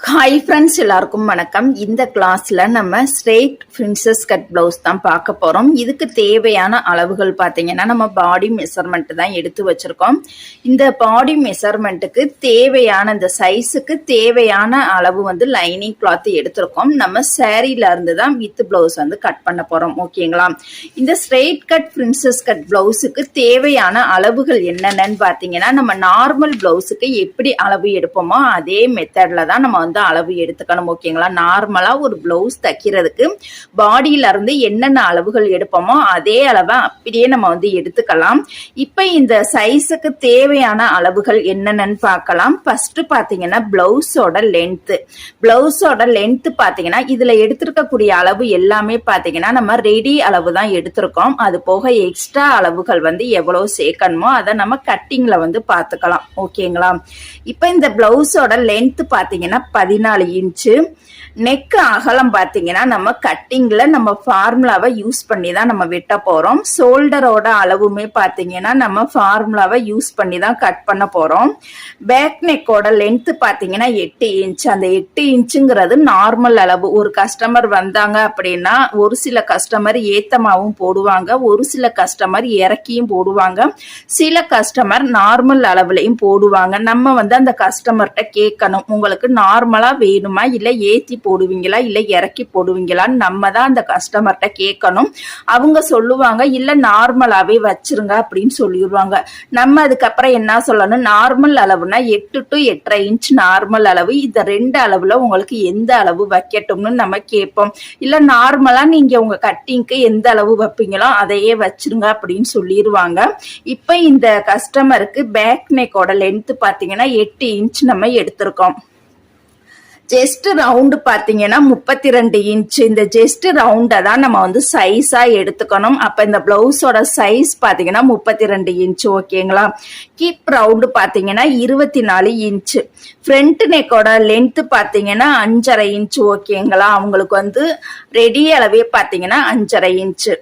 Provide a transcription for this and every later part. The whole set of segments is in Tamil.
ஹாய் ஃப்ரெண்ட்ஸ், எல்லாருக்கும் வணக்கம். இந்த கிளாஸ்ல நம்ம ஸ்ட்ரெயிட் பிரின்சஸ் கட் பிளவுஸ் தான் பார்க்க போறோம். இதுக்கு தேவையான அளவுகள் பார்த்தீங்கன்னா நம்ம பாடி மெஷர்மெண்ட் தான் எடுத்து வச்சிருக்கோம். இந்த பாடி மெஷர்மெண்ட்டுக்கு தேவையான இந்த சைஸுக்கு தேவையான அளவு வந்து லைனிங் கிளாத் எடுத்திருக்கோம். நம்ம சாரீல இருந்து தான் வித் பிளவுஸ் வந்து கட் பண்ண போறோம். ஓகேங்களா? இந்த ஸ்ட்ரெயிட் கட் பிரின்சஸ் கட் பிளவுஸுக்கு தேவையான அளவுகள் என்னென்னு பார்த்தீங்கன்னா நம்ம நார்மல் பிளவுஸுக்கு எப்படி அளவு எடுப்போமோ அதே மெத்தட்ல தான் நம்ம வந்து அளவு எடுத்துக்கணும். ஓகேங்களா? நார்மலா ஒரு பிளவுஸ் தைக்கிறதுக்கு பாடியில இருந்து என்னென்ன அளவுகள் எடுப்போமோ அதே அளவை அப்படியே நம்ம வந்து எடுத்துக்கலாம். இப்ப இந்த சைஸுக்கு தேவையான அளவுகள் என்னென்னு பார்க்கலாம். ஃபர்ஸ்ட் பாத்தீங்கன்னா பிளவுஸோட லென்த் பாத்தீங்கன்னா இதுல எடுத்திருக்கக்கூடிய அளவு எல்லாமே பாத்தீங்கன்னா நம்ம ரெடி அளவு தான் எடுத்திருக்கோம். அது போக எக்ஸ்ட்ரா அளவுகள் வந்து எவ்வளவு சேர்க்கணுமோ அதை நம்ம கட்டிங்ல வந்து பாத்துக்கலாம். ஓகேங்களா? இப்ப இந்த பிளவுஸோட லென்த் பாத்தீங்கன்னா 14 இன்ச்சு. நெக் அகலம் பாத்தீங்கன்னா நம்ம கட்டிங்ல நம்ம ஃபார்முலாவை யூஸ் பண்ணி தான் நம்ம வெட்ட போறோம். ஷோல்டரோட அளவுமே பாத்தீங்கன்னா நம்ம ஃபார்முலாவை யூஸ் பண்ணி தான் கட் பண்ண போறோம். பேக் நெக்கோட லென்த் பாத்தீங்கன்னா 8 இன்ச். அந்த 8 இன்ச்சுங்கிறது நார்மல் அளவு. ஒரு கஸ்டமர் வந்தாங்க அப்படின்னா ஒரு சில கஸ்டமர் ஏத்தமாவும் போடுவாங்க, ஒரு சில கஸ்டமர் இறக்கியும் போடுவாங்க, சில கஸ்டமர் நார்மல் அளவுலையும் போடுவாங்க. நம்ம வந்து அந்த கஸ்டமர்கிட்ட கேட்கணும், உங்களுக்கு நார்மலா வேணுமா இல்ல ஏத்தி போடுவீங்களா இல்ல இறக்கி போடுவீங்களான்னு நம்ம தான் அந்த கஸ்டமர்கிட்ட கேட்கணும். அவங்க சொல்லுவாங்க இல்ல நார்மலாவே வச்சிருங்க அப்படின்னு சொல்லிடுவாங்க. நம்ம அதுக்கப்புறம் என்ன சொல்லணும், நார்மல் அளவுனா 8 to 8.5 இன்ச் நார்மல் அளவு. இந்த ரெண்டு அளவுல உங்களுக்கு எந்த அளவு வைக்கட்டும்னு நம்ம கேட்போம். இல்ல நார்மலா நீங்க உங்க கட்டிங்க்கு எந்த அளவு வைப்பீங்களோ அதையே வச்சிருங்க அப்படின்னு சொல்லிடுவாங்க. இப்ப இந்த கஸ்டமருக்கு பேக் நெக்கோட லென்த் பாத்தீங்கன்னா 8 இன்ச் நம்ம எடுத்திருக்கோம். ஜெஸ்ட் ரவுண்டு பாத்தீங்கன்னா 32 இன்ச். இந்த ஜெஸ்ட் ரவுண்டை தான் நம்ம வந்து சைஸா எடுத்துக்கணும். அப்ப இந்த பிளவுஸோட சைஸ் பாத்தீங்கன்னா 32 இன்ச். ஓகேங்களா? கீப் ரவுண்டு பாத்தீங்கன்னா 24 இன்ச். ஃப்ரண்ட் நெக்கோட லென்த் பாத்தீங்கன்னா 5.5 இன்ச். ஓகேங்களா? அவங்களுக்கு வந்து ரெடி அளவே பாத்தீங்கன்னா 5.5 இன்ச்.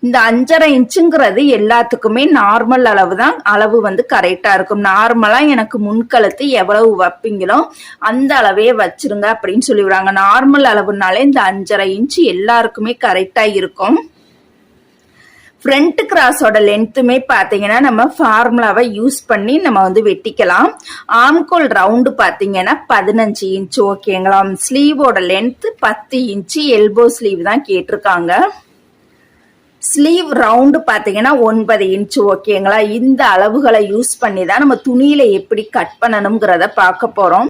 இந்த 5.5 இன்ச்சுங்கிறது எல்லாத்துக்குமே நார்மல் அளவு தான். அளவு வந்து கரெக்டா இருக்கும். நார்மலா எனக்கு முன்கழுத்து எவ்வளவு வைப்பீங்களோ அந்த அளவே வச்சிருங்க அப்படின்னு சொல்லிடுறாங்க. நார்மல் அளவுனாலே இந்த 5.5 இன்ச்சு எல்லாருக்குமே கரெக்டா இருக்கும். ஃப்ரண்ட் கிராஸோட லென்த்துமே பாத்தீங்கன்னா நம்ம ஃபார்முலாவை யூஸ் பண்ணி நம்ம வந்து வெட்டிக்கலாம். ஆம்கோல் ரவுண்டு பாத்தீங்கன்னா 15 இன்ச். ஓகேங்களா? ஸ்லீவோட லென்த் 10 இன்ச்சு. எல்போ ஸ்லீவ் தான் கேட்டிருக்காங்க. ஸ்லீவ் ரவுண்டு பாத்தீங்கன்னா 9 இன்ச். ஓகேங்களா? இந்த அளவுகளை யூஸ் பண்ணி தான் நம்ம துணியில எப்படி கட் பண்ணணுங்கிறத பார்க்க போறோம்.